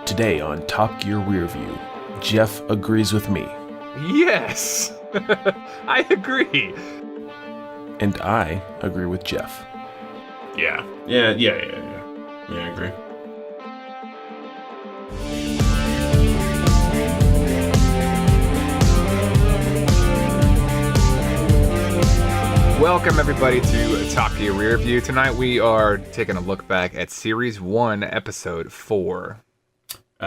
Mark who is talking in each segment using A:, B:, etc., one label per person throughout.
A: Today on Top Gear Rearview, Jeff agrees with me.
B: Yes! I agree.
A: And I agree with Jeff.
C: Yeah, I agree.
B: Welcome, everybody, to Top Gear Rearview. Tonight we are taking a look back at Series 1, Episode 4.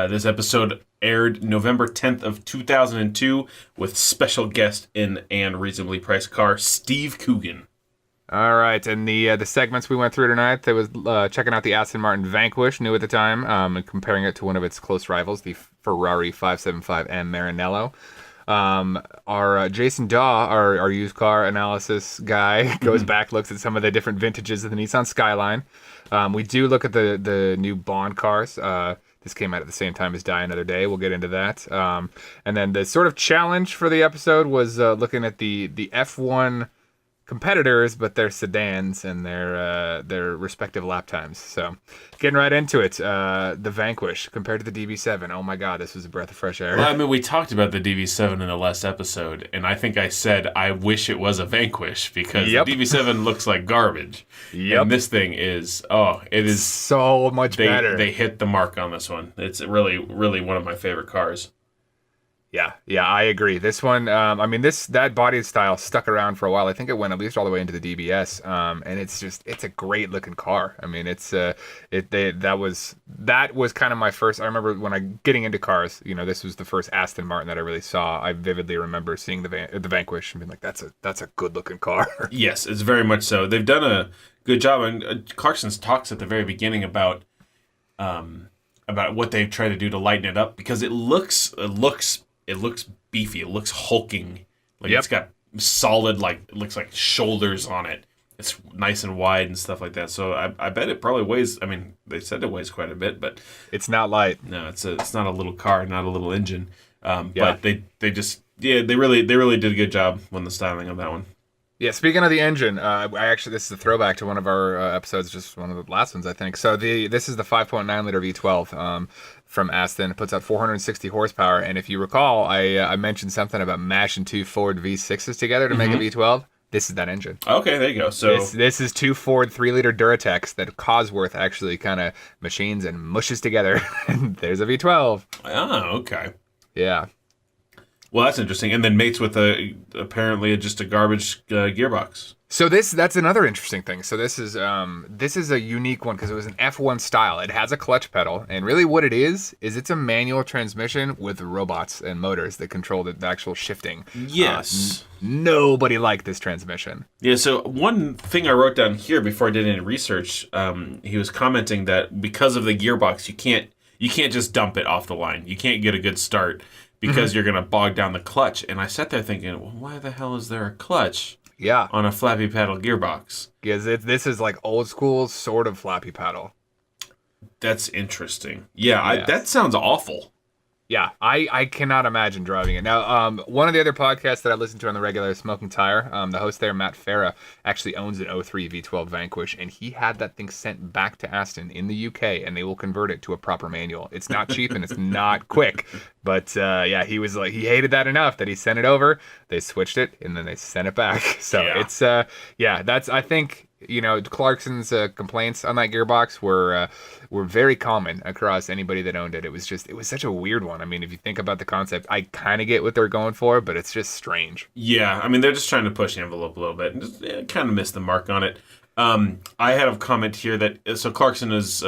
C: This episode aired November 10th of 2002 with special guest in and reasonably priced car, Steve Coogan.
B: All right, and the segments we went through tonight, that was checking out the Aston Martin Vanquish, new at the time, and comparing it to one of its close rivals, the Ferrari 575M Maranello. Our Jason Daw, our used car analysis guy, goes back, looks at some of the different vintages of the Nissan Skyline. We do look at the new Bond cars. This came out at the same time as Die Another Day. We'll get into that. And then the sort of challenge for the episode was looking at the F1 competitors, but their sedans and their respective lap times. So getting right into it, the Vanquish compared to the DB7. Oh my God, this was a breath of fresh air.
C: Well, I mean, we talked about the DB7 in the last episode, and I think I said I wish it was a Vanquish because the DB7 looks like garbage.
B: Yep.
C: And this thing is, it is
B: so much better.
C: They hit the mark on this one. It's really, really one of my favorite cars.
B: Yeah, I agree. This one, that body style stuck around for a while. I think it went at least all the way into the DBS, and it's a great looking car. I mean, that was kind of my first. I remember when I getting into cars. You know, this was the first Aston Martin that I really saw. I vividly remember seeing the Vanquish and being like, that's a good looking car.
C: Yes, it's very much so. They've done a good job, and Clarkson's talks at the very beginning about what they've tried to do to lighten it up because it looks beefy. It looks hulking. It's got solid, it looks like shoulders on it. It's nice and wide and stuff like that. So I bet it probably weighs, they said it weighs quite a bit, but
B: it's not light.
C: No, it's not a little car, not a little engine. But they really did a good job on the styling of that one.
B: Yeah, speaking of the engine, this is a throwback to one of our episodes, just one of the last ones, I think. So this is the 5.9 liter V12 from Aston. It puts out 460 horsepower, and if you recall, I mentioned something about mashing two Ford V6s together to make a V12. This is that engine.
C: Okay, there you go. So
B: this is two Ford 3-liter Duratex that Cosworth actually kind of machines and mushes together, and there's a V12.
C: Oh, okay.
B: Yeah.
C: Well, that's interesting. And then mates with apparently just a garbage gearbox.
B: So that's another interesting thing. So this is a unique one because it was an F1 style. It has a clutch pedal, and really what it is it's a manual transmission with robots and motors that control the actual shifting.
C: Yes.
B: Nobody liked this transmission.
C: Yeah, so one thing I wrote down here before I did any research, he was commenting that because of the gearbox, you can't just dump it off the line. You can't get a good start because you're going to bog down the clutch. And I sat there thinking, well, why the hell is there a clutch on a flappy paddle gearbox?
B: Because this is like old school sort of flappy paddle.
C: That's interesting. Yeah, that sounds awful.
B: Yeah, I cannot imagine driving it. Now, one of the other podcasts that I listen to on the regular, Smoking Tire, the host there, Matt Farah, actually owns an 03 V12 Vanquish, and he had that thing sent back to Aston in the UK, and they will convert it to a proper manual. It's not cheap, and it's not quick. But, he was like, he hated that enough that he sent it over, they switched it, and then they sent it back. So it's, that's, I think, Clarkson's complaints on that gearbox were very common across anybody that owned it. It was such a weird one. I mean, if you think about the concept, I kind of get what they're going for, but it's just strange.
C: Yeah, they're just trying to push the envelope a little bit and just kind of missed the mark on it. I had a comment here so Clarkson is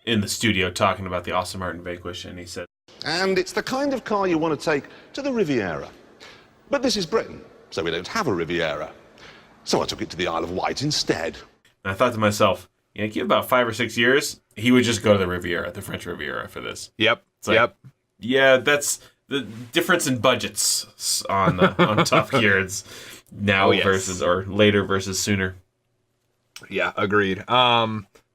C: in the studio talking about the Aston Martin Vanquish, and he said,
D: and it's the kind of car you want to take to the Riviera. But this is Britain, so we don't have a Riviera. So I took it to the Isle of Wight instead.
C: And I thought to myself, give about 5 or 6 years, he would just go to the Riviera, the French Riviera, for this.
B: Yep.
C: Yeah, that's the difference in budgets on Top Gear. It's now versus or later versus sooner.
B: Yeah, agreed.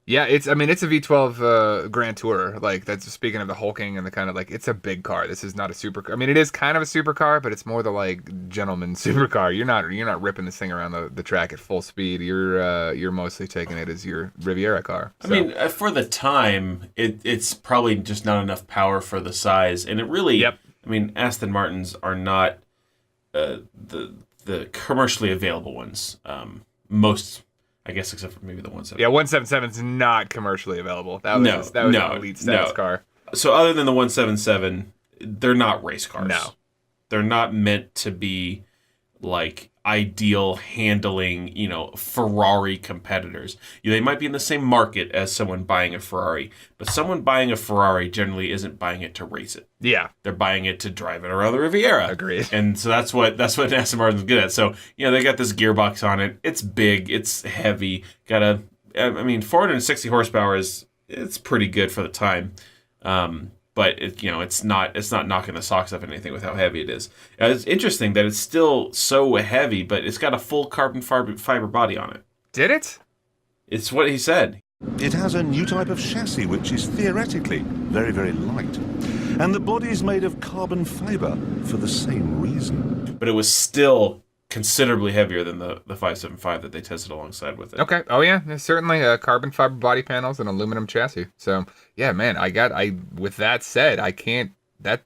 B: Yeah, it's a V12 Grand Tourer. Like, that's speaking of the hulking and the kind of like, it's a big car. This is not a supercar. I mean, it is kind of a supercar, but it's more the like gentleman supercar. You're not ripping this thing around the track at full speed. You're mostly taking it as your Riviera car. So.
C: I mean, for the time, it's probably just not enough power for the size, and it really.
B: Yep.
C: I mean, Aston Martins are not the commercially available ones. Most. I guess except for maybe the 177.
B: Yeah, 177 is not commercially available. That was an elite status car.
C: So other than the 177, they're not race cars.
B: No.
C: They're not meant to be like ideal handling, Ferrari competitors. They might be in the same market as someone buying a Ferrari, but someone buying a Ferrari generally isn't buying it to race it.
B: Yeah.
C: They're buying it to drive it around the Riviera.
B: Agreed.
C: And so that's what Aston Martin's good at. So, they got this gearbox on it. It's big, it's heavy. 460 horsepower it's pretty good for the time. But it's not knocking the socks off anything with how heavy it is. It's interesting that it's still so heavy, but it's got a full carbon fiber body on it.
B: Did it?
C: It's what he said.
D: It has a new type of chassis which is theoretically very, very light. And the body is made of carbon fiber for the same reason.
C: But it was still considerably heavier than the 575 that they tested alongside with it.
B: Okay. Oh yeah, there's certainly carbon fiber body panels and aluminum chassis. So yeah, man, with that said, I can't that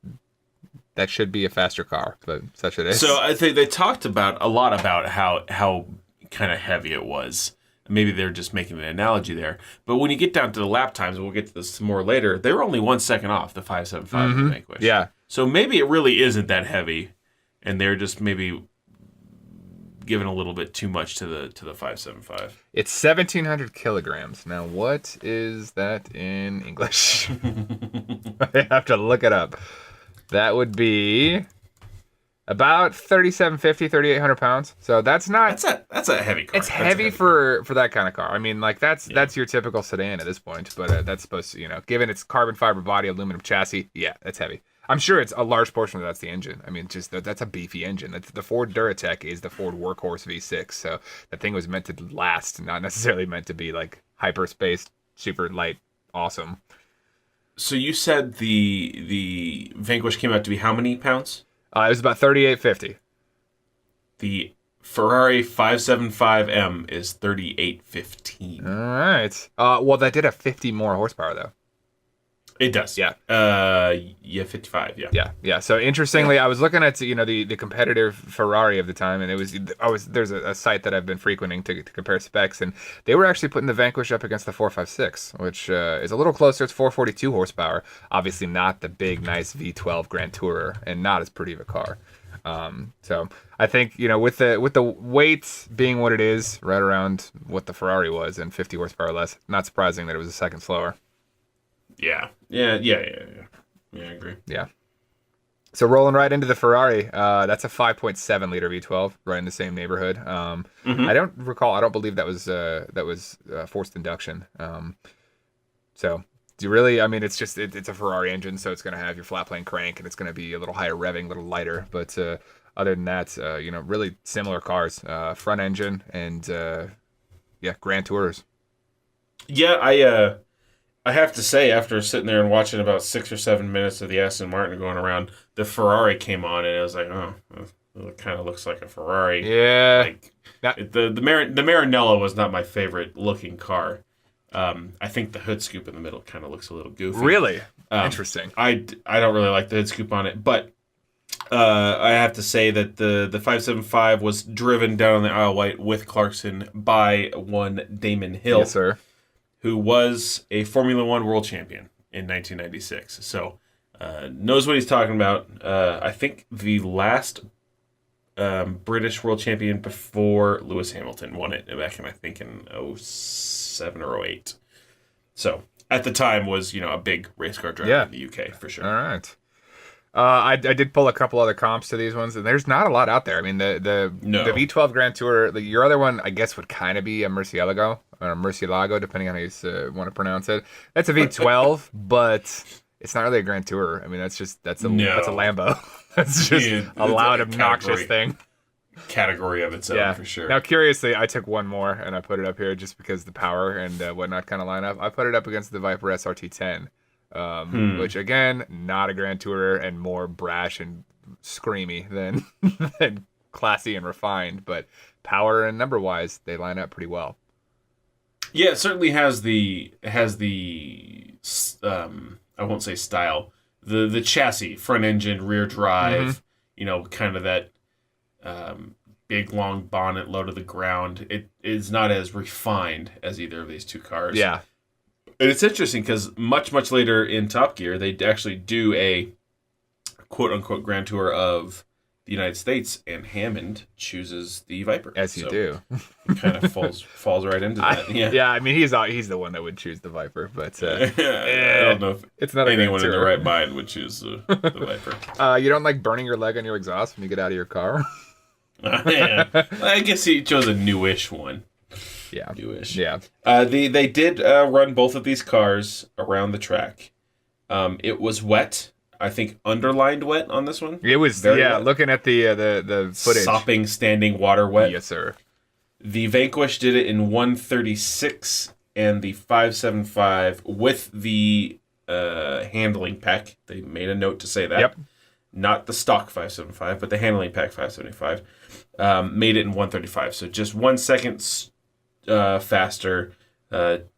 B: should be a faster car, but such it is.
C: So I think they talked a lot about how kind of heavy it was. Maybe they're just making an analogy there. But when you get down to the lap times, and we'll get to this some more later, they were only 1 second off the 575 Vanquish.
B: Yeah.
C: So maybe it really isn't that heavy, and they're just maybe giving a little bit too much to the 575.
B: It's 1,700 kilograms. Now, what is that in English? I have to look it up. That would be about 3,800 pounds. So that's not.
C: That's a heavy car.
B: It's heavy for that kind of car. I mean, like that's your typical sedan at this point. But that's supposed to, given its carbon fiber body, aluminum chassis, yeah, that's heavy. I'm sure it's a large portion of that's the engine. I mean, just that's a beefy engine. That's the Ford Duratec is the Ford Workhorse V6. So that thing was meant to last, not necessarily meant to be like hyperspace, super light, awesome.
C: So you said the Vanquish came out to be how many pounds?
B: It was about 3,850.
C: The Ferrari 575M is 3,815.
B: All right. Well, that did have 50 more horsepower though.
C: It does.
B: Yeah.
C: 55. Yeah.
B: Yeah. So interestingly, I was looking at the competitor Ferrari of the time, and there's a site that I've been frequenting to compare specs, and they were actually putting the Vanquish up against the 456, which is a little closer. It's 442 horsepower. Obviously, not the big, nice V12 Grand Tourer, and not as pretty of a car. So I think with the weight being what it is, right around what the Ferrari was, and 50 horsepower less, not surprising that it was a second slower.
C: Yeah, I agree.
B: Yeah. So rolling right into the Ferrari, that's a 5.7 liter V12, right in the same neighborhood. I don't believe that was forced induction. So do you really? I mean, it's just it's a Ferrari engine, so it's going to have your flat plane crank, and it's going to be a little higher revving, a little lighter. But other than that, really similar cars, front engine, and Grand Tourers.
C: Yeah, I have to say, after sitting there and watching about 6 or 7 minutes of the Aston Martin going around, the Ferrari came on, and I was like, oh, it kind of looks like a Ferrari.
B: Yeah.
C: The Maranello was not my favorite looking car. I think the hood scoop in the middle kind of looks a little goofy.
B: Really? Interesting.
C: I don't really like the hood scoop on it, but I have to say that the 575 was driven down on the Isle of Wight with Clarkson by one Damon Hill.
B: Yes, sir.
C: Who was a Formula One world champion in 1996. So knows what he's talking about. I think the last British world champion before Lewis Hamilton won it back in 07 or 08. So at the time was a big race car driver in the UK for sure.
B: All right. I did pull a couple other comps to these ones, and there's not a lot out there. I mean, the V12 Grand Tour, your other one, I guess, would kind of be a Murcielago, or Murcielago, depending on how you want to pronounce it. That's a V12, but it's not really a Grand Tour. I mean, that's a Lambo. That's just a loud, obnoxious thing.
C: category of its own for sure.
B: Now, curiously, I took one more and I put it up here just because the power and whatnot kind of line up. I put it up against the Viper SRT10, which again, not a Grand Tourer and more brash and screamy than than classy and refined, but power and number wise, they line up pretty well.
C: Yeah, it certainly has the I won't say style, the chassis, front engine, rear drive, kind of that big long bonnet low to the ground. It is not as refined as either of these two cars.
B: Yeah.
C: And it's interesting because much later in Top Gear, they actually do a quote-unquote Grand Tour of the United States, and Hammond chooses the Viper.
B: As you do.
C: It kind of falls right into that.
B: Yeah, I mean, he's the one that would choose the Viper, but
C: I don't know if
B: it's not
C: anyone in their right mind would choose the Viper.
B: You don't like burning your leg on your exhaust when you get out of your car?
C: Yeah. I guess he chose a newish one.
B: Yeah.
C: Newish.
B: Yeah.
C: They did run both of these cars around the track. It was wet. I think underlined wet on this one.
B: It was wet. Looking at the footage.
C: Sopping, standing water wet.
B: Yes, sir.
C: The Vanquish did it in 136, and the 575 with the handling pack. They made a note to say that. Yep. Not the stock 575, but the handling pack 575. Made it in 135, so just 1 second faster.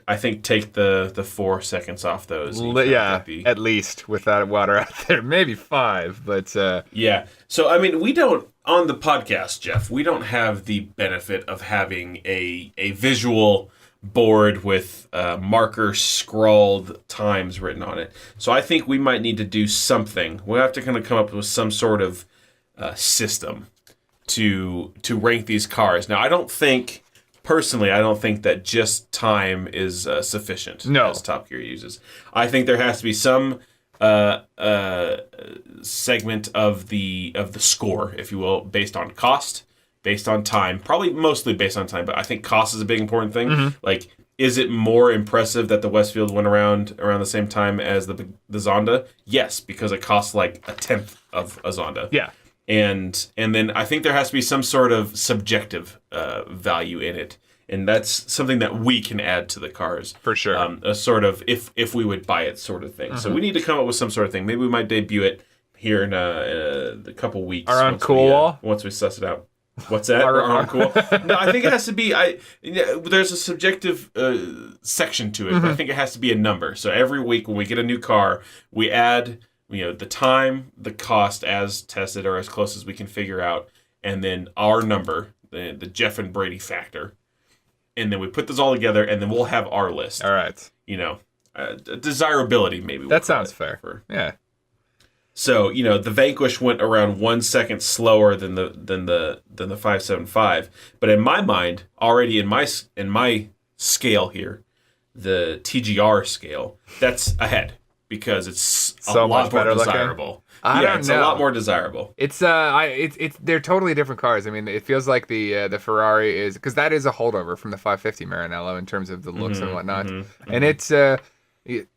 C: I think take the 4 seconds off those.
B: At least with that water out there, maybe 5, but
C: yeah. So I mean, we don't on the podcast, Jeff. We don't have the benefit of having a visual board with marker scrawled times written on it. So I think we might need to do something. We'll have to kind of come up with some sort of system to rank these cars. Now, I don't think that just time is sufficient.
B: No.
C: As Top Gear uses. I think there has to be some segment of the score, if you will, based on cost, based on time, probably mostly based on time, but I think cost is a big important thing. Mm-hmm. Like, is it more impressive that the Westfield went around the same time as the Zonda? Yes, because it costs like a tenth of a Zonda.
B: Yeah.
C: And then I think there has to be some sort of subjective value in it. And that's something that we can add to the cars.
B: For sure.
C: A sort of, if we would buy it sort of thing. Mm-hmm. So we need to come up with some sort of thing. Maybe we might debut it here in a couple weeks.
B: Our on cool
C: once we suss it out. What's that? Our on cool? No, I think it has to be, there's a subjective section to it, but I think it has to be a number. So every week when we get a new car, we add the time, the cost as tested or as close as we can figure out, and then our number, the Jeff and Brady factor. And then we put those all together, and then we'll have our list.
B: All right.
C: Desirability, maybe.
B: That sounds fair. Yeah.
C: So, the Vanquish went around 1 second slower than the 575. But in my mind, already in my scale here, the TGR scale, that's ahead. Because it's
B: so
C: a lot
B: more
C: desirable.
B: Looking. I don't know.
C: A lot more desirable.
B: It's they're totally different cars. I mean, it feels like the Ferrari is, because that is a holdover from the 550 Maranello in terms of the looks and whatnot, and it's a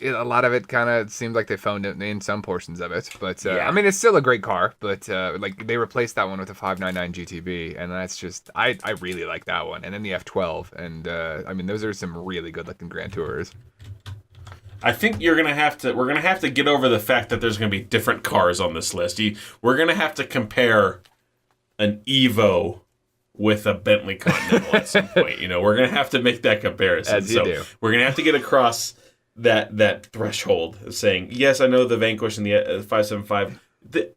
B: lot of it kind of seemed like they phoned it in some portions of it, but I mean, it's still a great car, but like they replaced that one with a 599 GTB, and that's just I really like that one, and then the F12, and I mean, those are some really good looking Grand Tourers.
C: I think we're gonna have to get over the fact that there's gonna be different cars on this list. We're gonna have to compare an Evo with a Bentley Continental at some point. We're gonna have to make that comparison.
B: As you do.
C: We're gonna have to get across that threshold of saying, yes, I know the Vanquish and the 575.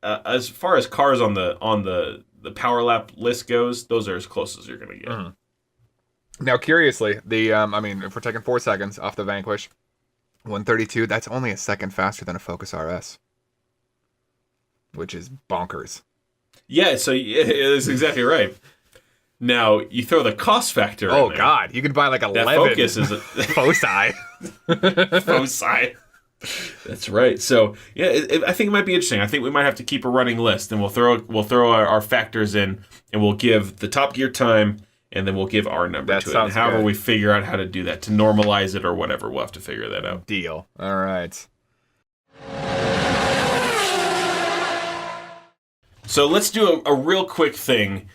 C: As far as cars on the Power Lap list goes, those are as close as you're gonna get.
B: Mm-hmm. Now, curiously, I mean, if we're taking 4 seconds off the Vanquish. 132, that's only a second faster than a Focus RS, which is bonkers.
C: Yeah, so that's exactly right. Now, you throw the cost factor in there.
B: Oh, God. You could buy like 11
C: that Focus is
B: Foci.
C: Foci. That's right. So, yeah, I think it might be interesting. I think we might have to keep a running list, and we'll throw our factors in, and we'll give the Top Gear time, and then we'll give our number to it. And however we figure out how to do that, to normalize it or whatever, we'll have to figure that out.
B: Deal. All right.
C: So let's do a real quick thing.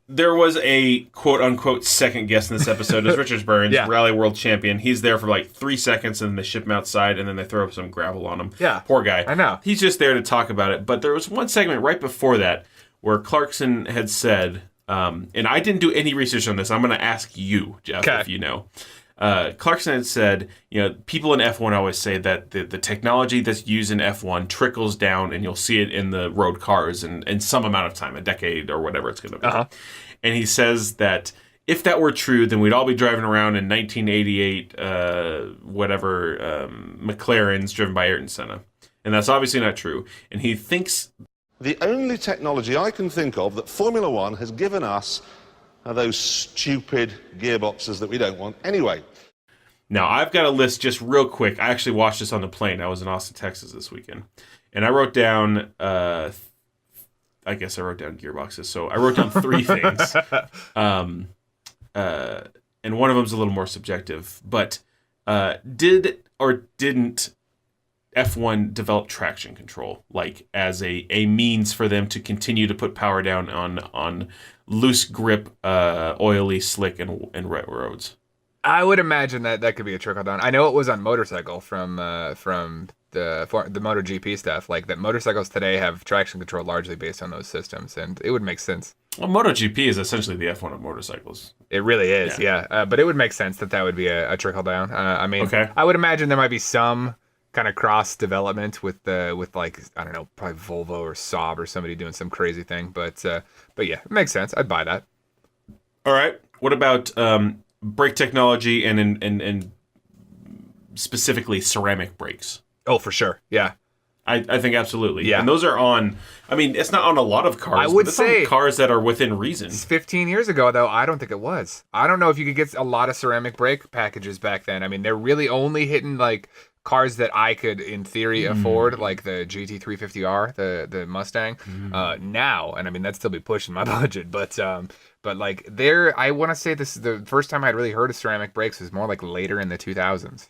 C: There was a quote-unquote second guest in this episode. It's Richard Burns,
B: Yeah.
C: Rally World Champion. He's there for like 3 seconds, and then they ship him outside, and then they throw some gravel on him.
B: Yeah.
C: Poor guy.
B: I know.
C: He's just there to talk about it. But there was one segment right before that where Clarkson had said, and I didn't do any research on this. I'm going to ask you, Jeff, if you know. Clarkson had said, people in F1 always say that the technology that's used in F1 trickles down, and you'll see it in the road cars in some amount of time, a decade or whatever it's going to be. Uh-huh. And he says that if that were true, then we'd all be driving around in 1988, McLarens driven by Ayrton Senna. And that's obviously not true. And he thinks...
D: The only technology I can think of that Formula One has given us are those stupid gearboxes that we don't want anyway.
C: Now, I've got a list just real quick. I actually watched this on the plane. I was in Austin, Texas this weekend. And I wrote down, I guess I wrote down gearboxes. So I wrote down 3 things. And one of them's a little more subjective. But did or didn't F1 develop traction control, like as a means for them to continue to put power down on loose grip, oily, slick, and wet roads?
B: I would imagine that could be a trickle down. I know it was on motorcycle from the MotoGP stuff. Like that motorcycles today have traction control largely based on those systems, and it would make sense.
C: Well, MotoGP is essentially the F1 of motorcycles.
B: It really is, yeah. But it would make sense that would be a trickle down. I mean,
C: okay.
B: I would imagine there might be some kind of cross development with like, I don't know, probably Volvo or Saab or somebody doing some crazy thing. But yeah, it makes sense. I'd buy that.
C: All right. What about brake technology and specifically ceramic brakes?
B: Oh, for sure. Yeah.
C: I think absolutely.
B: Yeah.
C: And those are on, I mean, it's not on a lot of cars.
B: I would
C: but it's
B: say
C: on cars that are within reason.
B: 15 years ago, though, I don't think it was. I don't know if you could get a lot of ceramic brake packages back then. I mean, they're really only hitting like cars that I could, in theory, afford, like the GT350R, the Mustang. Now, and I mean, that'd still be pushing my budget, but like I want to say this is the first time I'd really heard of ceramic brakes was more like later in the 2000s.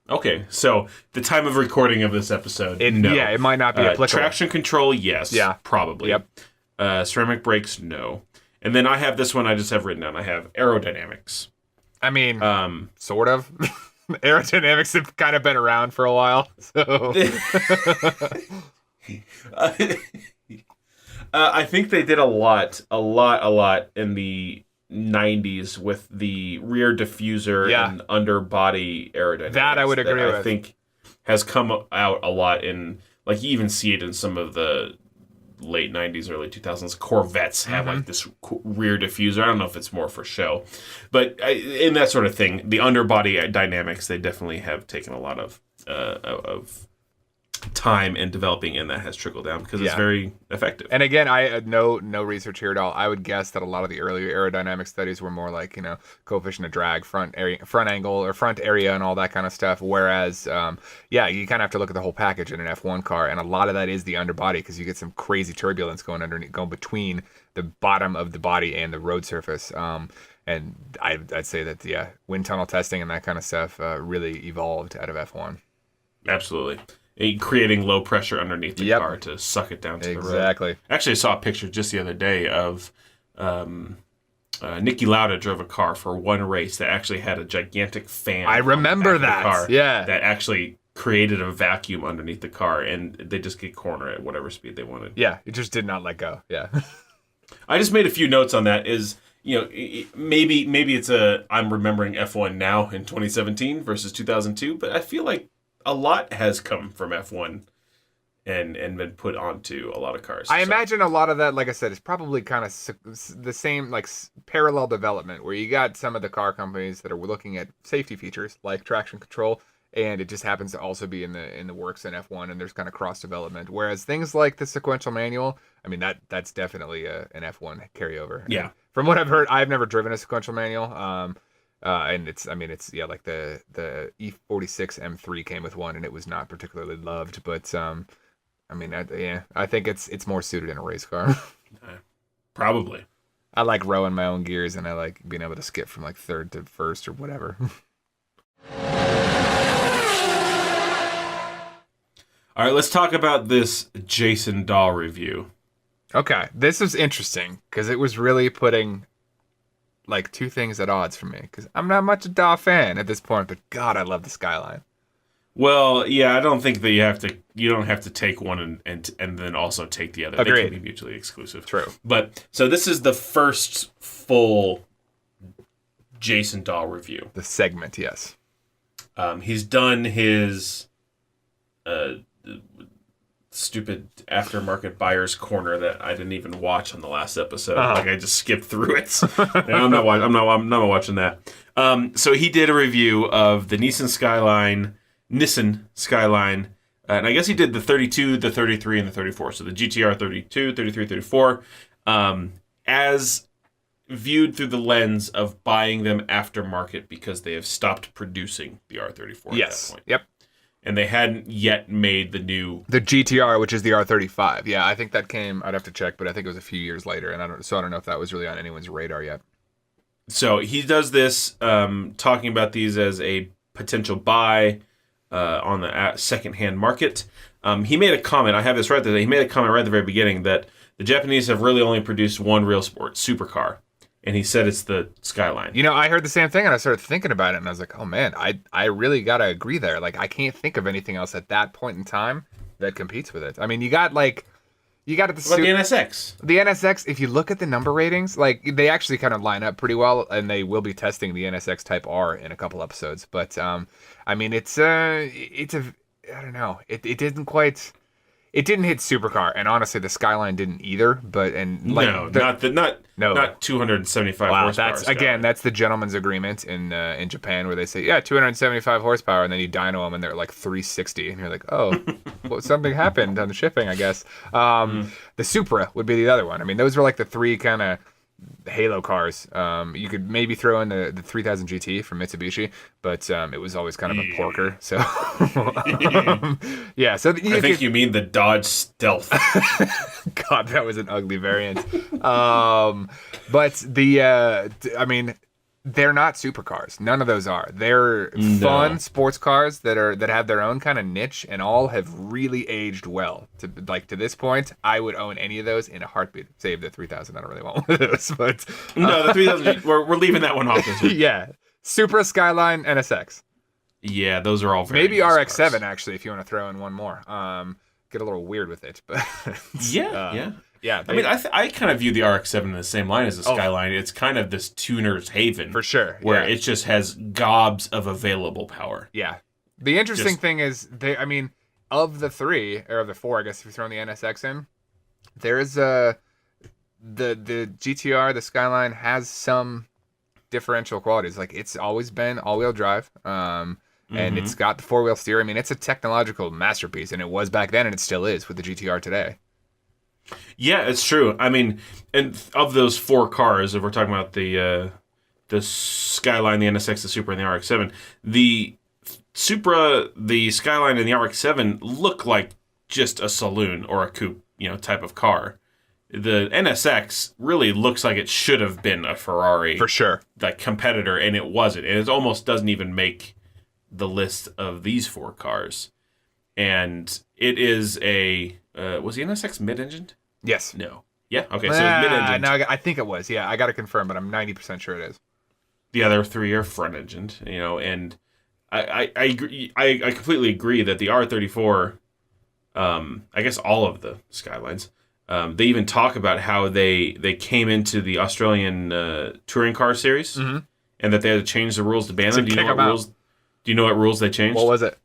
C: Okay, so the time of recording of this episode, no.
B: Yeah, it might not be applicable.
C: Traction control, yes.
B: Yeah.
C: Probably.
B: Yep.
C: Ceramic brakes, no. And then I have this one I just have written down. I have aerodynamics.
B: I mean, sort of. Aerodynamics have kind of been around for a while, so...
C: I think they did a lot in the 90s with the rear diffuser and underbody aerodynamics.
B: That I would agree with.
C: I think has come out a lot in, like, you even see it in some of the late 90s, early 2000s. Corvettes have like this rear diffuser. I don't know if it's more for show, but in that sort of thing, the underbody dynamics, they definitely have taken a lot of time in developing, and that has trickled down because it's very effective.
B: And again, I had no research here at all. I would guess that a lot of the earlier aerodynamic studies were more like, coefficient of drag, front angle or front area and all that kind of stuff. Whereas, you kind of have to look at the whole package in an F1 car, and a lot of that is the underbody because you get some crazy turbulence going between the bottom of the body and the road surface. And I'd say that wind tunnel testing and that kind of stuff really evolved out of F1.
C: Absolutely. Creating low pressure underneath the car to suck it down to the road.
B: Exactly.
C: Actually, I saw a picture just the other day of Niki Lauda drove a car for one race that actually had a gigantic fan.
B: I remember
C: on the back
B: that.
C: of the car
B: Yeah.
C: that actually created a vacuum underneath the car, and they just could corner at whatever speed they wanted.
B: Yeah, it just did not let go. Yeah.
C: I just made a few notes on that. Maybe it's I'm remembering F1 now in 2017 versus 2002, but I feel like a lot has come from F1 and been put onto a lot of cars.
B: I imagine a lot of that, like I said, is probably kind of the same, like parallel development, where you got some of the car companies that are looking at safety features like traction control, and it just happens to also be in the works in F1, and there's kind of cross development. Whereas things like the sequential manual, I mean that's definitely an F1 carryover.
C: Yeah.
B: And from what I've heard, I've never driven a sequential manual. And it's like the E46 M3 came with one, and it was not particularly loved. But I think it's more suited in a race car.
C: Probably.
B: I like rowing my own gears, and I like being able to skip from like third to first or whatever.
C: All right, let's talk about this Jason Dahl review.
B: Okay, this was interesting because it was really putting like two things at odds for me. Because I'm not much a DAW fan at this point, but God, I love the Skyline.
C: Well, yeah, I don't think that you don't have to take one and then also take the other.
B: Agreed.
C: They can be mutually exclusive.
B: True.
C: But so this is the first full Jason Daw review.
B: The segment, yes.
C: He's done his stupid aftermarket buyer's corner that I didn't even watch on the last episode. Like I just skipped through it. I'm not watching that. So he did a review of the Nissan Skyline, and I guess he did the 32, the 33, and the 34. So the GTR 32, 33, 34, as viewed through the lens of buying them aftermarket because they have stopped producing the R34 at that point.
B: Yep.
C: And they hadn't yet made the
B: GTR, which is the R35. Yeah, I think that came. I'd have to check, but I think it was a few years later, and I don't know if that was really on anyone's radar yet.
C: So he does this, talking about these as a potential buy on the secondhand market. He made a comment. I have this right there. He made a comment right at the very beginning that the Japanese have really only produced one real sport supercar. And he said it's the Skyline.
B: You know, I heard the same thing, and I started thinking about it, and I was like, oh, man, I really got to agree there. Like, I can't think of anything else at that point in time that competes with it. I mean, you got the...
C: What about the NSX?
B: The NSX, if you look at the number ratings, like, they actually kind of line up pretty well, and they will be testing the NSX Type R in a couple episodes. But, I mean, I don't know. It didn't quite... It didn't hit supercar, and honestly, the Skyline didn't either. But not 275 horsepower. That's the gentleman's agreement in Japan, where they say 275 horsepower, and then you dyno them, and they're like 360, and you're like, oh, well, something happened on the shipping, I guess. The Supra would be the other one. I mean, those were like the three kind of Halo cars. You could maybe throw in the 3000 GT from Mitsubishi, but it was always kind of a porker. So yeah. So
C: I think you mean the Dodge Stealth.
B: God, that was an ugly variant. But I mean, they're not supercars. None of those are. They're fun sports cars that have their own kind of niche, and all have really aged well. To this point, I would own any of those in a heartbeat. Save the 3000. I don't really want one of those, but
C: no, the 3000. We're leaving that one off this week.
B: Yeah, Supra, Skyline, NSX.
C: Yeah, those are all very
B: maybe
C: nice
B: RX-7
C: cars.
B: Actually, if you want to throw in one more. Get a little weird with it, but
C: yeah.
B: Yeah,
C: I mean, I kind of view the RX-7 in the same line as the Skyline. It's kind of this tuner's haven.
B: For sure.
C: Where it just has gobs of available power.
B: Yeah. The interesting thing is, of the three, or of the four, I guess, if you're throwing the NSX in, there's the GTR, the Skyline, has some differential qualities. Like, it's always been all-wheel drive, and it's got the four-wheel steer. I mean, it's a technological masterpiece, and it was back then, and it still is with the GTR today.
C: Yeah, it's true. I mean, and of those four cars, if we're talking about the Skyline, the NSX, the Supra, and the RX-7, the Supra, the Skyline, and the RX-7 look like just a saloon or a coupe, type of car. The NSX really looks like it should have been a Ferrari,
B: for sure,
C: like competitor, and it wasn't. And it almost doesn't even make the list of these four cars. And it is a was the NSX mid-engined?
B: Yes.
C: No. Yeah. Okay. So it's mid-engined.
B: No, I think it was. Yeah, I got to confirm, but I'm 90% sure it is.
C: The other three are front-engined. And I agree. I completely agree that the R34, I guess all of the Skylines, they even talk about how they came into the Australian touring car series, and that they had to change the rules to ban them. Do you know what rules they changed?
B: What was it?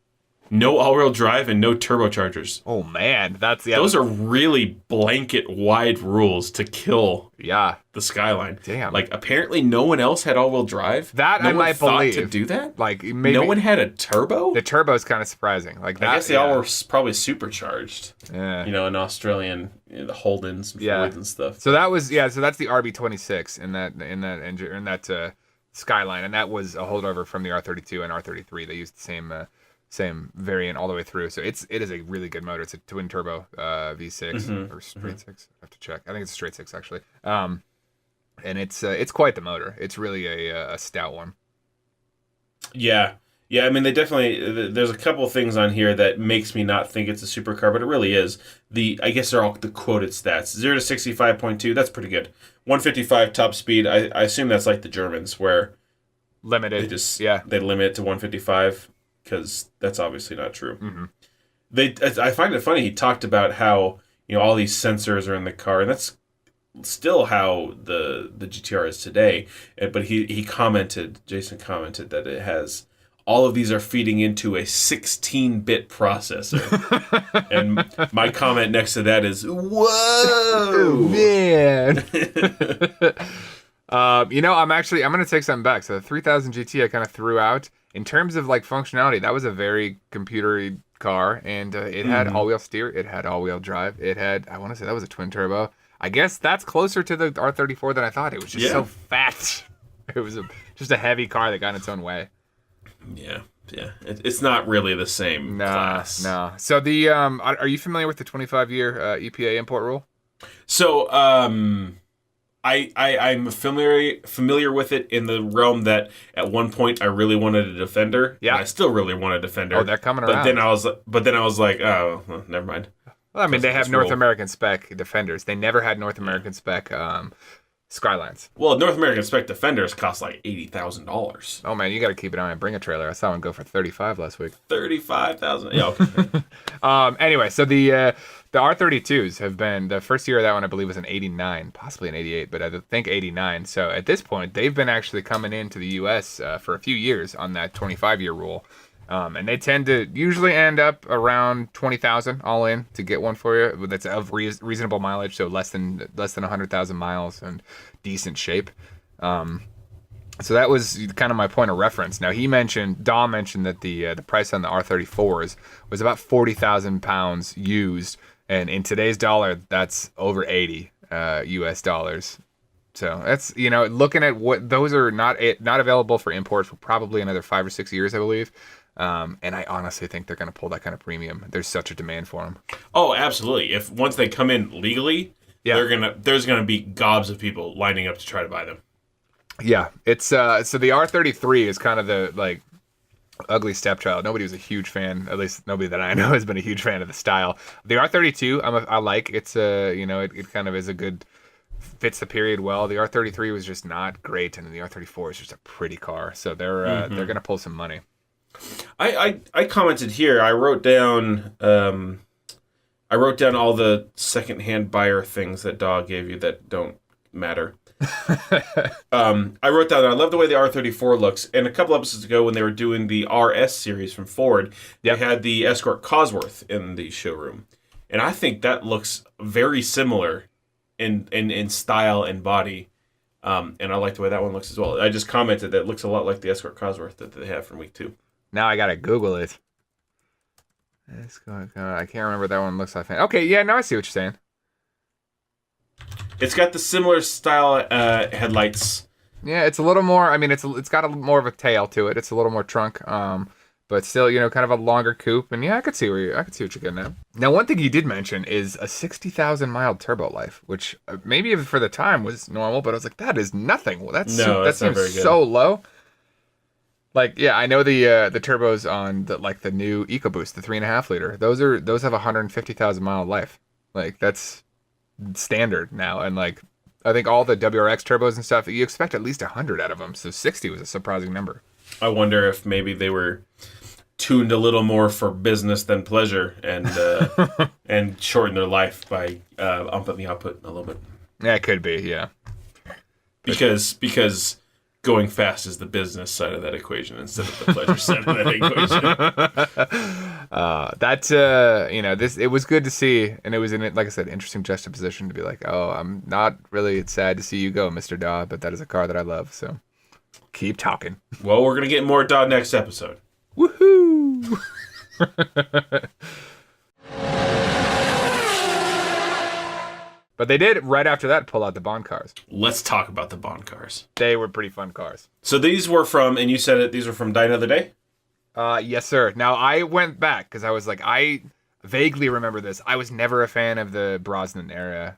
C: No all-wheel drive and no turbochargers.
B: Oh man,
C: those are really blanket wide rules to kill.
B: Yeah,
C: the Skyline.
B: Damn.
C: Like apparently no one else had all-wheel drive.
B: That
C: no
B: I
C: one
B: might
C: thought
B: believe
C: to do that.
B: Like maybe
C: no one had a turbo.
B: The turbo's kind of surprising. Like that,
C: I guess they all were probably supercharged.
B: Yeah.
C: In Australian, the Holdens and Fords and stuff.
B: So that was So that's the RB26 in that engine, in that Skyline, and that was a holdover from the R32 and R33. They used the same variant all the way through. So it is a really good motor. It's a twin turbo V6 or straight six. I have to check. I think it's a straight six actually. And it's quite the motor. It's really a stout one.
C: Yeah. Yeah, I mean, they definitely. There's a couple of things on here that makes me not think it's a supercar, but it really is. I guess they're all the quoted stats. 0 to 65.2. That's pretty good. 155 top speed. I assume that's like the Germans, where
B: Limited.
C: they limit it to 155, because that's obviously not true.
B: Mm-hmm.
C: I find it funny. He talked about how all these sensors are in the car, and that's still how the GTR is today. But Jason commented that it has. All of these are feeding into a 16-bit processor. And my comment next to that is, whoa!
B: Man! I'm going to take something back. So the 3000 GT I kind of threw out. In terms of like functionality, that was a very computery car. And it had all-wheel steer. It had all-wheel drive. It had, I want to say that was a twin-turbo. I guess that's closer to the R34 than I thought. It was just so fat. It was just a heavy car that got in its own way.
C: Yeah. It's not really the same class.
B: No. So the are you familiar with the 25-year EPA import rule?
C: So I'm familiar with it in the realm that at one point I really wanted a Defender.
B: Yeah.
C: And I still really want a Defender.
B: Oh, they're coming around.
C: But then I was like, oh, well, never mind.
B: Well, I mean, they have North American spec Defenders. They never had North American spec Skylines.
C: Well, North American spec Defenders cost like $80,000.
B: Oh man, you got to keep it on and bring a trailer. I saw one go for $35,000 last week.
C: $35,000. Yeah. Okay.
B: Anyway, so the R32s have been, the first year of that one I believe was an 89, possibly an 88, but I think 89. So at this point, they've been actually coming into the U.S. For a few years on that 25-year rule. And they tend to usually end up around 20,000 all in to get one for you. That's of reasonable mileage, so less than 100,000 miles and decent shape. So that was kind of my point of reference. Now Dom mentioned that the price on the R34s was about 40,000 pounds used, and in today's dollar, that's over 80 U.S. dollars. So that's looking at what those are not available for imports for probably another 5 or 6 years, I believe. And I honestly think they're going to pull that kind of premium. There's such a demand for them.
C: Oh, absolutely. Once they come in legally, there's gonna be gobs of people lining up to try to buy them.
B: Yeah, it's so the R33 is kind of the like ugly stepchild. Nobody was a huge fan, at least nobody that I know has been a huge fan of the style. The R32, I like. It's it kind of is a good, fits the period well. The R33 was just not great, and the R34 is just a pretty car. So they're gonna pull some money.
C: I commented here. I wrote down all the secondhand buyer things that Dog gave you that don't matter. I wrote down, I love the way the R34 looks. And a couple episodes ago, when they were doing the RS series from Ford, they had the Escort Cosworth in the showroom, and I think that looks very similar in style and body. And I like the way that one looks as well. I just commented that it looks a lot like the Escort Cosworth that they have from week 2.
B: Now I gotta Google it. I can't remember what that one looks like. Okay, yeah, now I see what you're saying.
C: It's got the similar style headlights.
B: Yeah, it's a little more. I mean, it's got more of a tail to it. It's a little more trunk, but still, kind of a longer coupe. And yeah, I could see what you're getting at. Now, one thing you did mention is a 60,000 mile turbo life, which maybe for the time was normal, but I was like, that is nothing. That seems so low. Like, yeah, I know the turbos on the new EcoBoost, the 3.5 liter. Those have 150,000 mile life. Like, that's standard now. And like, I think all the WRX turbos and stuff, you expect at least 100 out of them. So 60 was a surprising number.
C: I wonder if maybe they were tuned a little more for business than pleasure, and and shortened their life by upping the output a little bit.
B: Yeah, it could be. Yeah,
C: because going fast is the business side of that equation instead of the pleasure side of that equation.
B: It was good to see, and it was like I said, interesting juxtaposition to be like, oh, I'm not really sad to see you go, Mr. Daw, but that is a car that I love, so keep talking.
C: Well, we're gonna get more Daw next episode.
B: Woohoo! But they did, right after that, pull out the Bond cars.
C: Let's talk about the Bond cars.
B: They were pretty fun cars.
C: So these were from, and you said it, these were from Die Another Day?
B: Yes, sir. Now, I went back, because I was like, I vaguely remember this. I was never a fan of the Brosnan era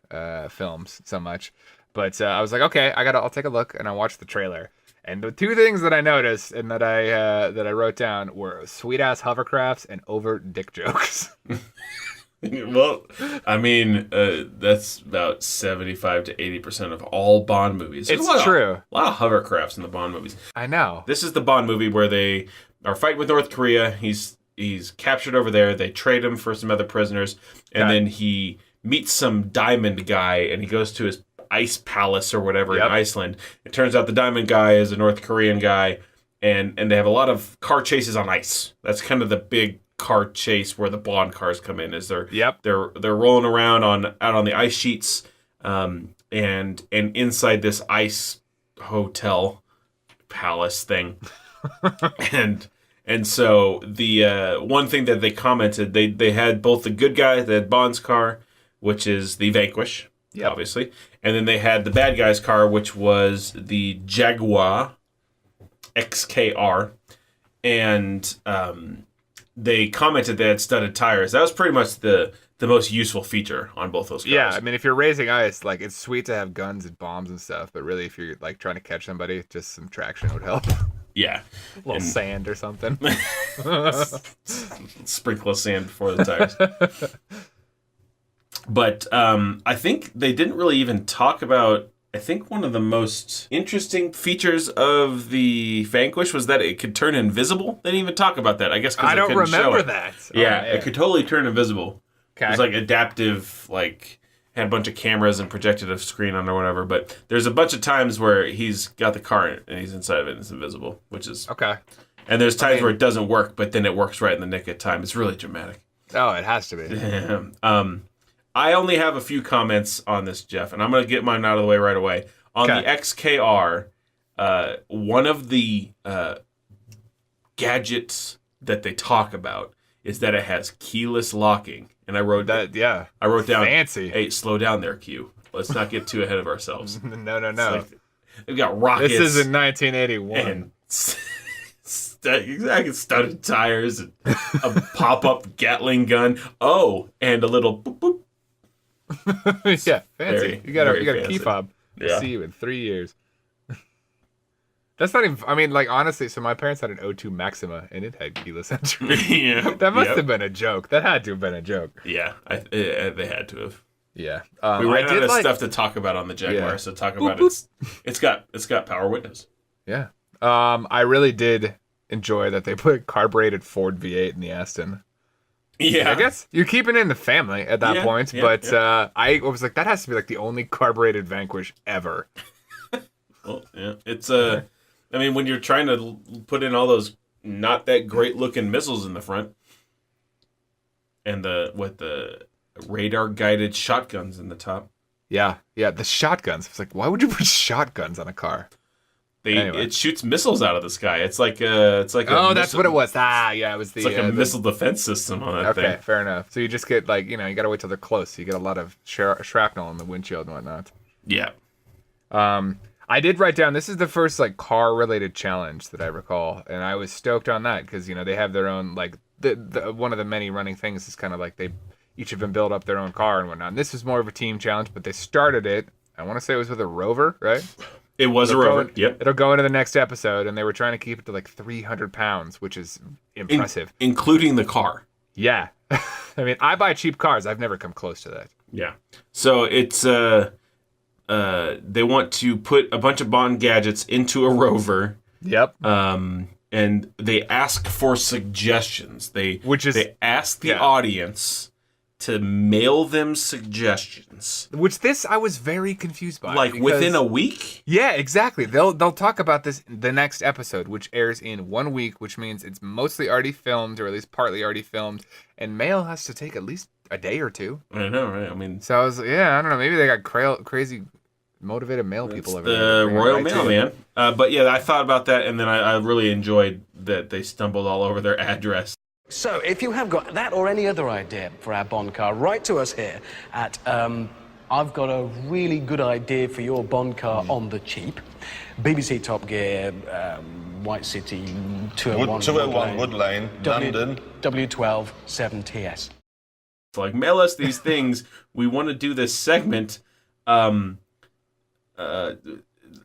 B: films so much. But I was like, okay, I'll take a look, and I watched the trailer. And the two things that I noticed and that I wrote down were sweet ass hovercrafts and overt dick jokes.
C: Well, I mean, that's about 75 to 80% of all Bond movies. There's
B: It's true.
C: A lot of hovercrafts in the Bond movies.
B: I know.
C: This is the Bond movie where they are fighting with North Korea. He's captured over there. They trade him for some other prisoners, and then he meets some diamond guy, and he goes to his ice palace or whatever in Iceland. It turns out the diamond guy is a North Korean guy, and they have a lot of car chases on ice. That's kind of the big car chase where the Bond cars come in. Is they're rolling around out on the ice sheets, and inside this ice hotel palace thing, and so the one thing that they commented, they had both the good guy, they had Bond's car, which is the Vanquish, obviously, and then they had the bad guy's car, which was the Jaguar XKR, and they commented they had studded tires. That was pretty much the most useful feature on both those cars.
B: Yeah, I mean, if you're racing ice, like, it's sweet to have guns and bombs and stuff, but really, if you're like trying to catch somebody, just some traction would help.
C: Yeah.
B: A little sand or something.
C: Sprinkle of sand before the tires. But I think they didn't really even talk about, I think one of the most interesting features of the Vanquish was that it could turn invisible. They didn't even talk about that, I guess, because
B: I don't remember that.
C: Yeah, it could totally turn invisible.
B: Okay.
C: It was like adaptive, like had a bunch of cameras and projected a screen on or whatever. But there's a bunch of times where he's got the car and he's inside of it and it's invisible, which is...
B: Okay.
C: And there's times where it doesn't work, but then it works right in the nick of time. It's really dramatic.
B: Oh, it has to be.
C: I only have a few comments on this, Jeff, and I'm going to get mine out of the way right away. On the XKR, one of the gadgets that they talk about is that it has keyless locking. And I wrote that. Yeah. I wrote down.
B: Fancy.
C: Hey, slow down there, Q. Let's not get too ahead of ourselves.
B: No.
C: Like, they've got rockets.
B: This is in 1981.
C: And exactly, studded tires, and a pop-up Gatling gun. Oh, and a little boop boop.
B: Yeah, fancy. You got a
C: fancy.
B: key fob.
C: Yeah.
B: See you in 3 years. That's not even. I mean, like, honestly. So my parents had an O2 Maxima, and it had keyless entry.
C: Yeah,
B: that must have been a joke. That had to have been a joke.
C: Yeah, they had to have.
B: Yeah,
C: we ran out of stuff to talk about on the Jaguar, so talk about it. It's got power windows.
B: Yeah, I really did enjoy that they put a carbureted Ford V8 in the Aston.
C: Yeah,
B: I guess you're keeping it in the family at that point, but I was like, that has to be like the only carbureted Vanquish ever.
C: Well, yeah, it's I mean, when you're trying to put in all those not that great looking missiles in the front, and the radar guided shotguns in the top.
B: Yeah, the shotguns. It's like, why would you put shotguns on a car?
C: It shoots missiles out of the sky. It's like
B: that's what it was. It was
C: it's like a missile defense system on that thing.
B: Okay, fair enough. So you just get like, you got to wait till they're close. So you get a lot of shrapnel in the windshield and whatnot.
C: Yeah.
B: I did write down, this is the first like car related challenge that I recall, and I was stoked on that because they have their own, like, the one of the many running things is kind of like they each of them build up their own car and whatnot. And this was more of a team challenge, but they started it, I want to say it was with a Rover, right?
C: It was a Rover. Yep.
B: It'll go into the next episode, and they were trying to keep it to like 300 pounds, which is impressive.
C: Including the car.
B: Yeah. I mean, I buy cheap cars. I've never come close to that.
C: Yeah. So it's they want to put a bunch of Bond gadgets into a Rover.
B: Yep.
C: And they ask for suggestions. They ask the audience to mail them suggestions.
B: Which I was very confused by.
C: Like within a week?
B: Yeah, exactly. They'll talk about this in the next episode, which airs in 1 week, which means it's mostly already filmed, or at least partly already filmed, and mail has to take at least a day or two.
C: I know, right? I mean,
B: so I was, I don't know. Maybe they got crazy motivated mail people over
C: there. The Royal Mail, man. But yeah, I thought about that, and then I really enjoyed that they stumbled all over their address.
E: So, if you have got that or any other idea for our Bond car, write to us here at I've got a really good idea for your Bond car on the cheap. BBC Top Gear, White City, 201
D: Wood Lane, London.
E: W12 7TS.
C: So, like, mail us these things. We want to do this segment.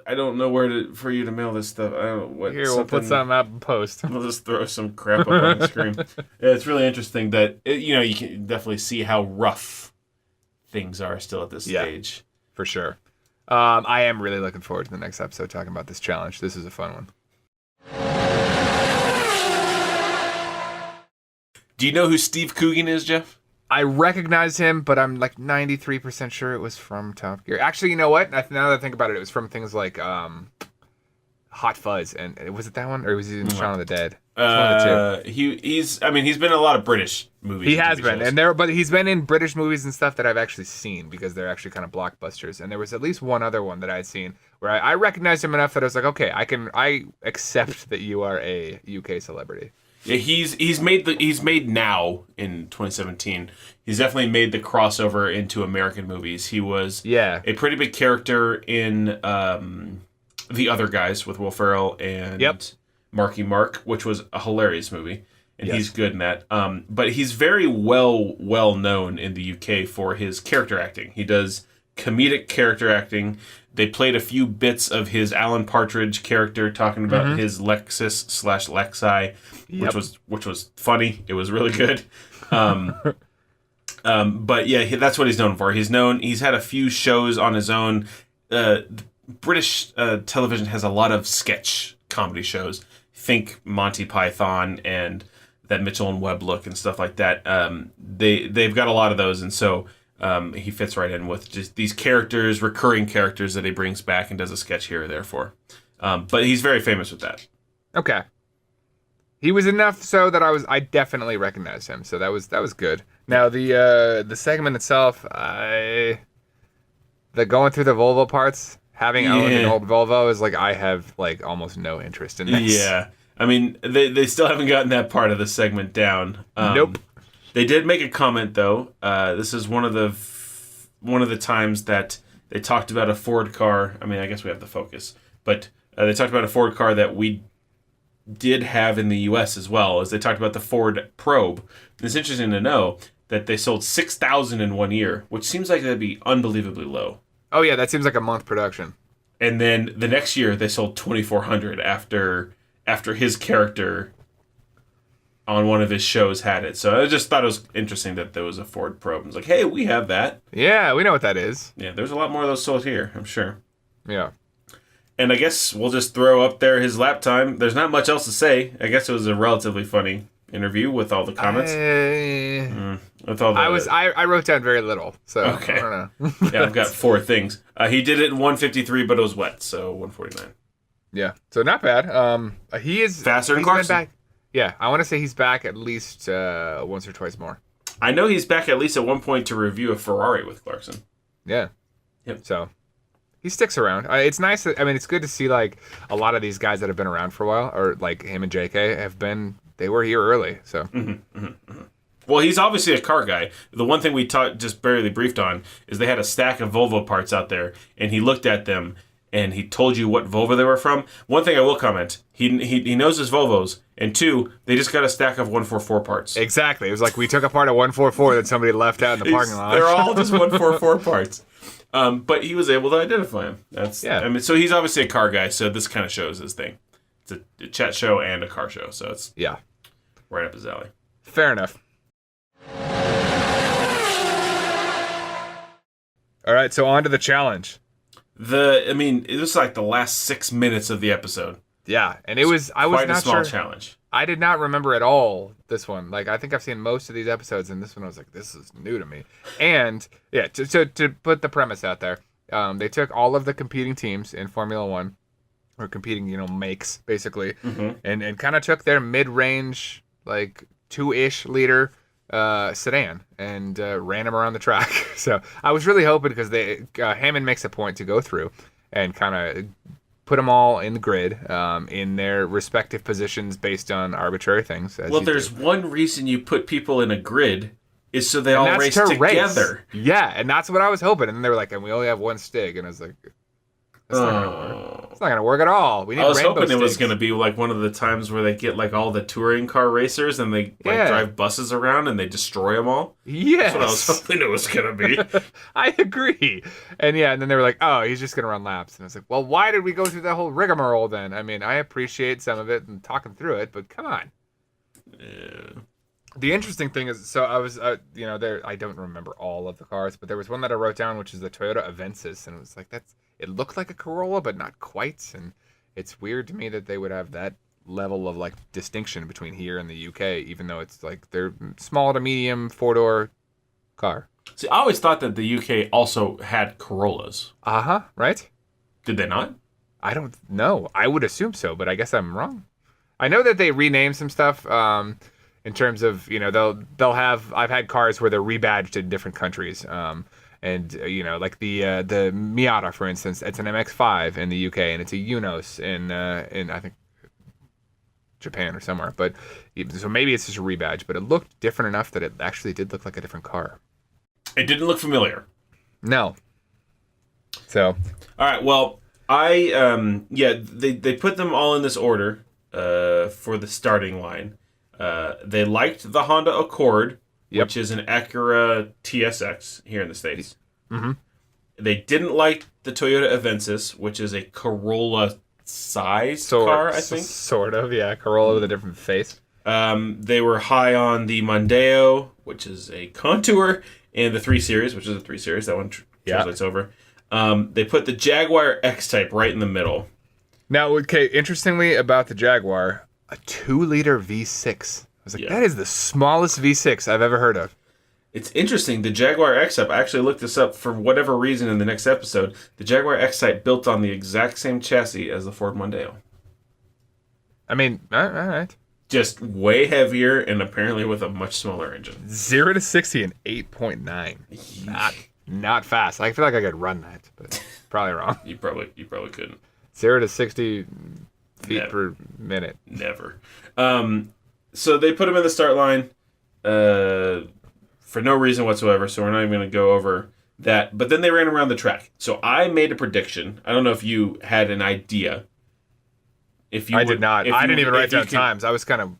C: I don't know where for you to mail this stuff. I don't know what.
B: Here, we'll put something up in post.
C: We'll just throw some crap up on the screen. Yeah, it's really interesting that you can definitely see how rough things are still at this stage.
B: For sure. I am really looking forward to the next episode talking about this challenge. This is a fun one.
C: Do you know who Steve Coogan is, Jeff?
B: I recognize him, but I'm like 93% sure it was from Top Gear. Actually, you know what? Now that I think about it was from things like Hot Fuzz. And was it that one? Or was he in Shaun of the Dead? One of the two.
C: He's been in a lot of British movies.
B: He has been, but he's been in British movies and stuff that I've actually seen because they're actually kind of blockbusters. And there was at least one other one that I had seen where I recognized him enough that I was like, okay, I accept that you are a UK celebrity.
C: Yeah, he's made now in 2017. He's definitely made the crossover into American movies. He was a pretty big character in The Other Guys with Will Ferrell and Marky Mark, which was a hilarious movie, and he's good in that. But he's very well known in the UK for his character acting. He does comedic character acting. They played a few bits of his Alan Partridge character talking about his Lexus/Lexi, which was funny. It was really good. But yeah, that's what he's known for. He's had a few shows on his own. British television has a lot of sketch comedy shows. Think Monty Python and that Mitchell and Webb look and stuff like that. They've got a lot of those, and so he fits right in with just these characters, recurring characters that he brings back and does a sketch here or there for. But he's very famous with that.
B: Okay. He was enough so that I definitely recognized him. So that was good. Now the segment itself, the going through the Volvo parts, having owned an old Volvo is like I have like almost no interest in this. Yeah.
C: I mean, they still haven't gotten that part of the segment down.
B: Nope.
C: They did make a comment though. This is one of the times that they talked about a Ford car. I mean, I guess we have the Focus, but they talked about a Ford car that we did have in the U.S. as well. As they talked about the Ford Probe. And it's interesting to know that they sold 6,000 in 1 year, which seems like that'd be unbelievably low.
B: Oh yeah, that seems like a month production.
C: And then the next year they sold 2,400 after his character on one of his shows had it. So I just thought it was interesting that there was a Ford Probe. It's like, hey, we have that.
B: Yeah, we know what that is.
C: Yeah, there's a lot more of those sold here, I'm sure.
B: Yeah.
C: And I guess we'll just throw up there his lap time. There's not much else to say. I guess it was a relatively funny interview with all the comments.
B: I wrote down very little, so
C: okay.
B: I don't know.
C: Yeah, I've got 4 things. He did it in 1:53, but it was wet, so 1:49.
B: Yeah, so not bad. He is
C: faster than Clarkson.
B: Back. Yeah, I want to say he's back at least once or twice more.
C: I know he's back at least at one point to review a Ferrari with Clarkson.
B: Yeah.
C: Yep.
B: So he sticks around. It's nice. It's good to see like a lot of these guys that have been around for a while, or like him and JK they were here early. So.
C: Well, he's obviously a car guy. The one thing we just barely briefed on is they had a stack of Volvo parts out there, and he looked at them and he told you what Volvo they were from. One thing I will comment, he knows his Volvos, and 2, they just got a stack of 144 parts.
B: Exactly. It was like we took apart a 144 that somebody left out in the parking lot.
C: They're all just 144 parts. But he was able to identify them. So he's obviously a car guy, so this kind of shows his thing. It's a chat show and a car show, so it's right up his alley.
B: Fair enough. All right, so on to the challenge.
C: It was like the last 6 minutes of the episode.
B: Yeah, and I was
C: quite
B: not
C: a small
B: sure.
C: challenge.
B: I did not remember at all this one. Like, I think I've seen most of these episodes, and this one I was like, this is new to me. And yeah, to put the premise out there, they took all of the competing teams in Formula One, or competing, makes basically, and kind of took their mid-range, like 2-ish liter sedan and ran them around the track. So I was really hoping, because Hammond makes a point to go through and kind of put them all in the grid in their respective positions based on arbitrary things.
C: Well, there's one reason you put people in a grid is so they all race together.
B: Yeah, and that's what I was hoping. And they were like, and we only have one Stig. And I was like, It's not gonna work. It's not gonna work at all. We need
C: I was
B: rainbow
C: hoping it was
B: sticks.
C: going to be like one of the times where they get like all the touring car racers and they drive buses around and they destroy them all.
B: Yes.
C: That's what I was hoping it was going to be.
B: I agree. And and then they were like, oh, he's just going to run laps. And I was like, well, why did we go through that whole rigmarole then? I mean, I appreciate some of it and talking through it, but come on.
C: Yeah.
B: The interesting thing is, so I was, there. I don't remember all of the cars, but there was one that I wrote down, which is the Toyota Avensis, and it was like it looked like a Corolla, but not quite. And it's weird to me that they would have that level of like distinction between here and the UK, even though it's like they're small to medium 4-door car.
C: See, I always thought that the UK also had Corollas.
B: Right?
C: Did they not?
B: I don't know. I would assume so, but I guess I'm wrong. I know that they renamed some stuff. In terms of, they'll have, I've had cars where they're rebadged in different countries. And like the Miata, for instance, it's an MX-5 in the UK and it's a Unos in I think Japan or somewhere. But so maybe it's just a rebadge, but it looked different enough that it actually did look like a different car.
C: It didn't look familiar.
B: No. So.
C: All right. Well, they put them all in this order for the starting line. They liked the Honda Accord, which is an Acura TSX here in the States.
B: Mm-hmm.
C: They didn't like the Toyota Avensis, which is a Corolla-sized car, I think.
B: Sort of, yeah. Corolla with a different face.
C: They were high on the Mondeo, which is a Contour, and the 3 Series, which is a 3 Series. That one translates over. They put the Jaguar X-Type right in the middle.
B: Now, okay, interestingly about the Jaguar, a 2-liter V6. I was like, that is the smallest V6 I've ever heard of.
C: It's interesting. The Jaguar X-Type, I actually looked this up for whatever reason in the next episode. The Jaguar X-Type built on the exact same chassis as the Ford Mondeo.
B: I mean, all right.
C: Just way heavier and apparently with a much smaller engine.
B: 0 to 60 in 8.9. Not fast. I feel like I could run that, but probably wrong.
C: You probably couldn't.
B: 0 to 60 feet per minute.
C: Never. So they put him in the start line for no reason whatsoever, so we're not even going to go over that. But then they ran around the track. So I made a prediction. I don't know if you had an idea.
B: I did not. I didn't even write down times. I was kind of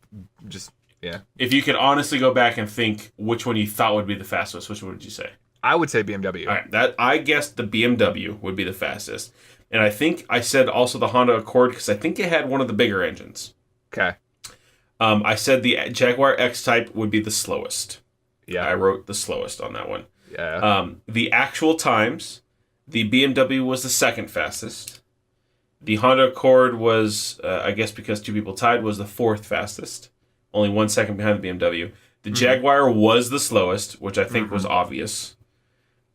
B: just, yeah.
C: If you could honestly go back and think which one you thought would be the fastest, which one would you say?
B: I would say BMW.
C: All right, I guessed the BMW would be the fastest. And I think I said also the Honda Accord because I think it had one of the bigger engines.
B: Okay.
C: I said the Jaguar X-Type would be the slowest.
B: Yeah.
C: I wrote the slowest on that one.
B: Yeah.
C: The actual times, the BMW was the second fastest. The Honda Accord was, I guess because two people tied, was the fourth fastest. Only 1 second behind the BMW. The Jaguar was the slowest, which I think was obvious.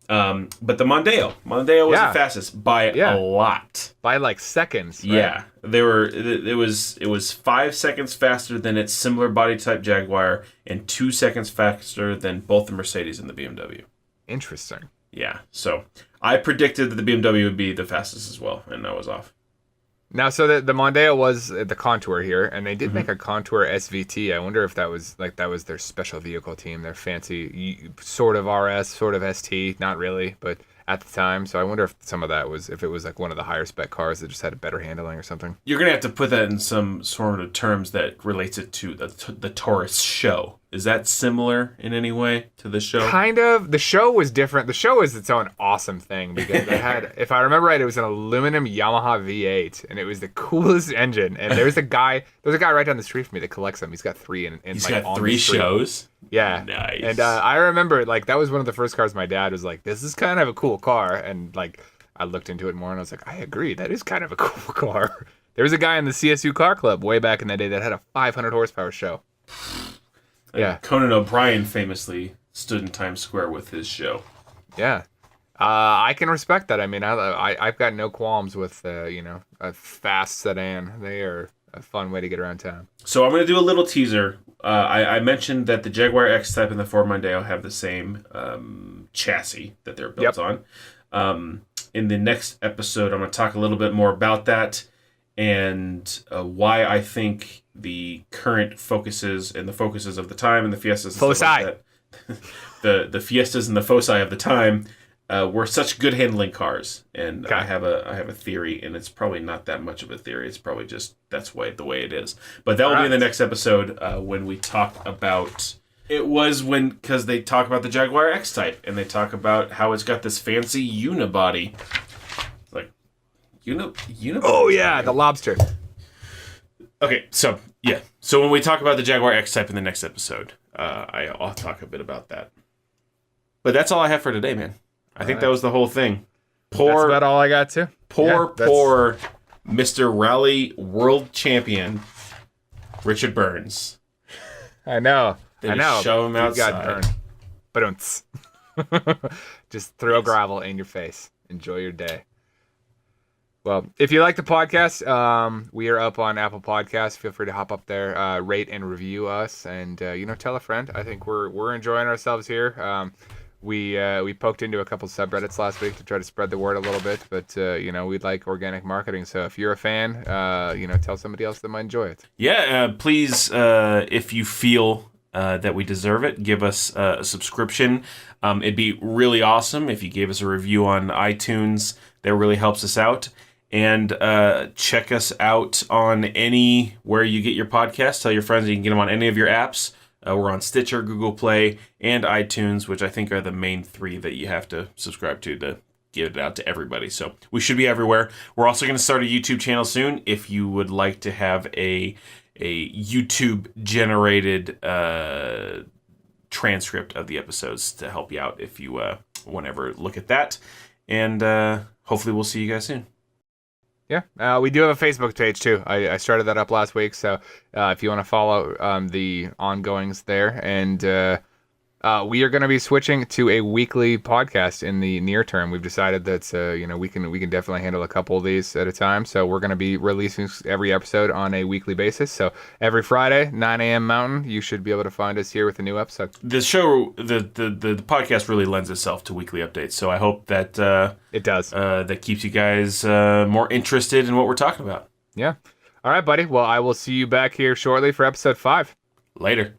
C: But the Mondeo was the fastest by a lot.
B: By like seconds. Right?
C: Yeah. It was 5 seconds faster than its similar body type Jaguar and 2 seconds faster than both the Mercedes and the BMW.
B: Interesting.
C: Yeah. So I predicted that the BMW would be the fastest as well, and I was off.
B: Now, so the Mondeo was the Contour here, and they did make a Contour SVT. I wonder if that was their special vehicle team, their fancy sort of RS, sort of ST. Not really, but at the time. So I wonder if some of that was, if it was like one of the higher spec cars that just had a better handling or something.
C: You're going to have to put that in some sort of terms that relates it to the Taurus show. Is that similar in any way to the show?
B: Kind of. The show was different. The show is its own awesome thing because it had, if I remember right, it was an aluminum Yamaha V8, and it was the coolest engine. And there's a guy right down the street from me that collects them. He's got three in
C: He's
B: like,
C: got
B: on
C: 3
B: the street.
C: shows?
B: Yeah.
C: Nice.
B: And I remember, like, that was one of the first cars my dad was like, this is kind of a cool car. And, like, I looked into it more, and I was like, I agree. That is kind of a cool car. There was a guy in the CSU Car Club way back in the day that had a 500 horsepower show. Yeah.
C: Conan O'Brien famously stood in Times Square with his show.
B: Yeah. I can respect that. I mean, I've got no qualms with, a fast sedan. They are a fun way to get around town.
C: So I'm going to do a little teaser. I mentioned that the Jaguar X-Type and the Ford Mondeo have the same chassis that they're built on. In the next episode, I'm going to talk a little bit more about that and why I think the current focuses and the focuses of the time and the Fiestas and
B: Foci.
C: stuff like that, the Fiestas and the Foci of the time were such good handling cars. And
B: Okay.
C: I have a theory, and it's probably not that much of a theory. It's probably just the way it is. But that will be in the next episode when we talk about. It was because they talk about the Jaguar X-Type, and they talk about how it's got this fancy unibody. Like, unibody?
B: Oh, yeah, the lobster.
C: Okay, so, yeah. So when we talk about the Jaguar X-Type in the next episode, I'll talk a bit about that. But that's all I have for today, man. I think that was the whole thing.
B: That's about all I got, too.
C: Poor Mr. Rally World Champion, Richard Burns.
B: I know.
C: They just shove him outside.
B: Got burned. Just throw gravel in your face. Enjoy your day. Well, if you like the podcast, we are up on Apple Podcasts. Feel free to hop up there, rate and review us, and tell a friend. I think we're enjoying ourselves here. We poked into a couple subreddits last week to try to spread the word a little bit, but we like organic marketing. So if you're a fan, tell somebody else that might enjoy it.
C: Yeah, please, if you feel that we deserve it, give us a subscription. It'd be really awesome if you gave us a review on iTunes. That really helps us out. And check us out on anywhere you get your podcasts. Tell your friends you can get them on any of your apps. We're on Stitcher, Google Play, and iTunes, which I think are the main three that you have to subscribe to get it out to everybody. So we should be everywhere. We're also going to start a YouTube channel soon. If you would like to have a YouTube-generated transcript of the episodes to help you out if you want to ever look at that. And hopefully we'll see you guys soon.
B: Yeah, we do have a Facebook page too. I started that up last week, so if you want to follow the ongoings there, and we are going to be switching to a weekly podcast in the near term. We've decided that we can definitely handle a couple of these at a time, so we're going to be releasing every episode on a weekly basis. So every Friday, 9 a.m. Mountain, you should be able to find us here with a new episode.
C: The show, the podcast really lends itself to weekly updates, so I hope that
B: it does.
C: That keeps you guys more interested in what we're talking about.
B: Yeah. All right, buddy. Well, I will see you back here shortly for episode 5.
C: Later.